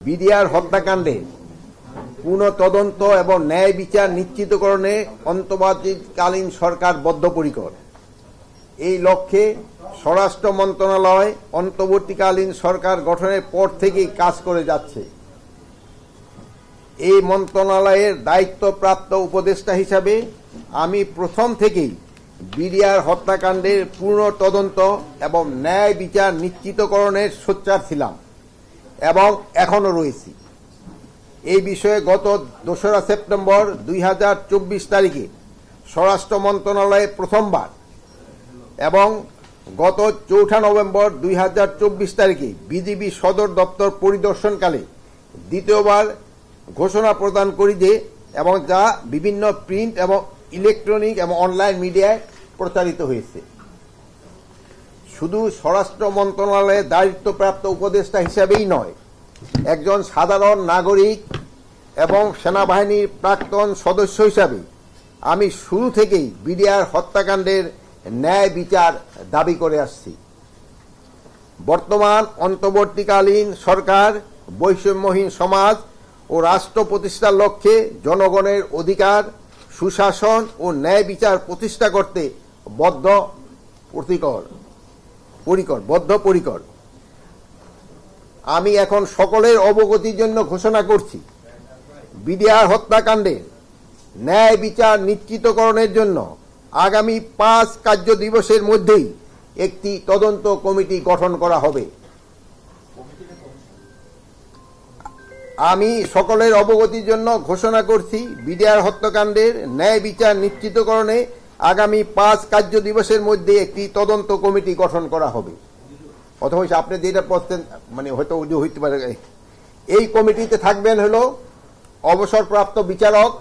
BDR হত্যাকাণ্ডে পুনঃ তদন্ত এবং ন্যায় বিচার নিশ্চিতকরণে অন্তর্বর্তীকালীন সরকার বদ্ধপরিকর। এই লক্ষ্যে স্বরাষ্ট্র মন্ত্রণালয় অন্তর্বর্তীকালীন সরকার গঠনের পর থেকেই কাজ করে যাচ্ছে। এই মন্ত্রণালয়ের দায়িত্বপ্রাপ্ত উপদেষ্টা হিসাবে আমি প্রথম থেকেই বিডিআর হত্যাকাণ্ডের পূর্ণ তদন্ত এবং ন্যায় বিচার নিশ্চিতকরণের সোচ্চার ছিলাম এবং এখনো রয়েছি। এই বিষয়ে গত 2রা সেপ্টেম্বর 2024 তারিখে স্বরাষ্ট্র মন্ত্রণালয়ে প্রথমবার এবং গত 4 নভেম্বর 2024 তারিখে বিজিবি সদর দপ্তর পরিদর্শনকালে দ্বিতীয়বার ঘোষণা প্রদান করি যে এবং যা বিভিন্ন প্রিন্ট এবং ইলেকট্রনিক এবং অনলাইন মিডিয়ায় প্রচারিত হয়েছে। শুধু স্বরাষ্ট্র মন্ত্রণালয়ের দায়িত্বপ্রাপ্ত উপদেষ্টা হিসেবেই নয়, একজন সাধারণ নাগরিক এবং সেনাবাহিনীর প্রাক্তন সদস্য হিসাবে আমি শুরু থেকেই বিডিআর হত্যাকাণ্ডের ন্যায় বিচার দাবি করে আসছি। বর্তমান অন্তর্বর্তীকালীন সরকার বৈষম্যহীন সমাজ ও রাষ্ট্র প্রতিষ্ঠার লক্ষ্যে জনগণের অধিকার, সুশাসন ও ন্যায় বিচার প্রতিষ্ঠা করতে বদ্ধপরিকর। আমি এখন সকলের অবগতির জন্য ঘোষণা করছি, বিডিআর হত্যাকাণ্ডে ন্যায় বিচার নিশ্চিতকরণের জন্য আগামী 5 কার্য দিবসের মধ্যেই একটি তদন্ত কমিটি গঠন করা হবে। আমি সকলের অবগতির জন্য ঘোষণা করছি, বিডিআর হত্যাকাণ্ডের ন্যায় বিচার নিশ্চিতকরণে আগামী 5 কার্য দিবসের মধ্যে একটি তদন্ত কমিটি গঠন করা হবে। অথবা আপনি যেটা বলছেন হয়তো হইতে পারে। এই কমিটিতে থাকবেন হলো অবসরপ্রাপ্ত বিচারক,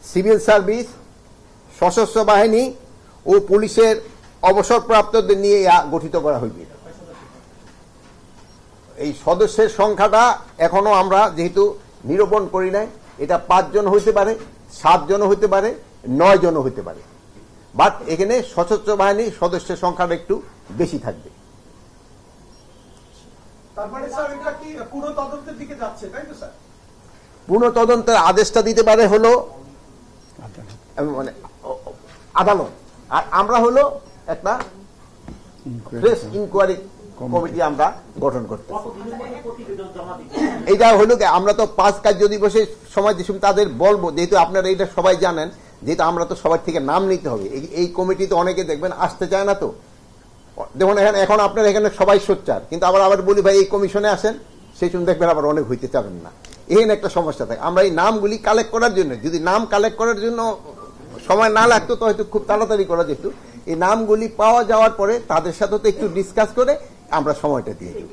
সিভিল সার্ভিস, সশস্ত্র বাহিনী ও পুলিশের অবসরপ্রাপ্তদের নিয়ে গঠিত করা হইবে। এই সদস্যের সংখ্যাটা এখনো আমরা যেহেতু নিরূপণ করি নাই, এটা 5 জন হইতে পারে, 7 জন হইতে পারে, 9 জন হইতে পারে, বাট এখানে সশস্ত্র বাহিনীর সদস্যের সংখ্যাটা একটু বেশি থাকবে। পুনঃ তদন্তের আদেশটা দিতে পারে হলো আদালত, আর আমরা হলো একটা প্রেস ইনকোয়ারি কমিটি আমরা গঠন করতে। এইটা হলো আমরা তো 5 কার্য দিবসের সময় যে তাদের বলবো, যেহেতু আপনারা এটা সবাই জানেন, যেহেতু আমরা তো সবার থেকে নাম নিতে হবে। এই কমিটিতে অনেকে দেখবেন আসতে চায় না, তো দেখুন এখন আপনারা এখানে সবাই সোচ্চার, কিন্তু আবার বলি ভাই এই কমিশনে আসেন, সেই সময় দেখবেন আবার অনেক হইতে চাবেন না। এখানে একটা সমস্যা থাকে। আমরা এই নামগুলি কালেক্ট করার জন্য, যদি নাম কালেক্ট করার জন্য সময় না লাগতো তো হয়তো খুব তাড়াতাড়ি করা যেত। এই নামগুলি পাওয়া যাওয়ার পরে তাদের সাথে তো একটু ডিসকাস করে আমরা সময়টা দিয়ে দেব।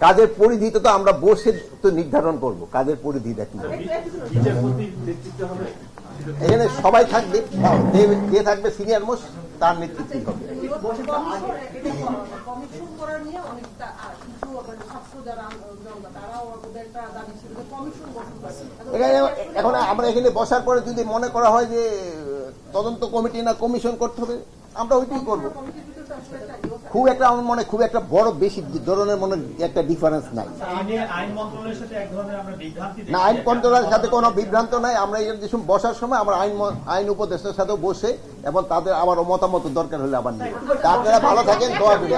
কাজের পরিধি তো আমরা বসে তো নির্ধারণ করব কাজের পরিধিটা কি। এখানে সবাই থাকবে, যে থাকবে সিনিয়র মোস্ট তার নেতৃত্বে হবে। এখন আমরা এখানে বসার পরে যদি মনে করা হয় যে তদন্ত কমিটি না কমিশন করতে হবে, আমরা ওইটাই করবো। খুব একটা আমার মনে খুব একটা বড় বেশি ধরনের মনে একটা ডিফারেন্স নাই। না, আইন মন্ত্রণালয়ের সাথে কোনো বিভ্রান্ত নাই। আমরা এই বসার সময় আমরা আইন উপদেষ্টার সাথে বসে এবং তাদের আবার মতামত দরকার হলে আবার নিই। আপনারা ভালো থাকেন, দোয়া করি।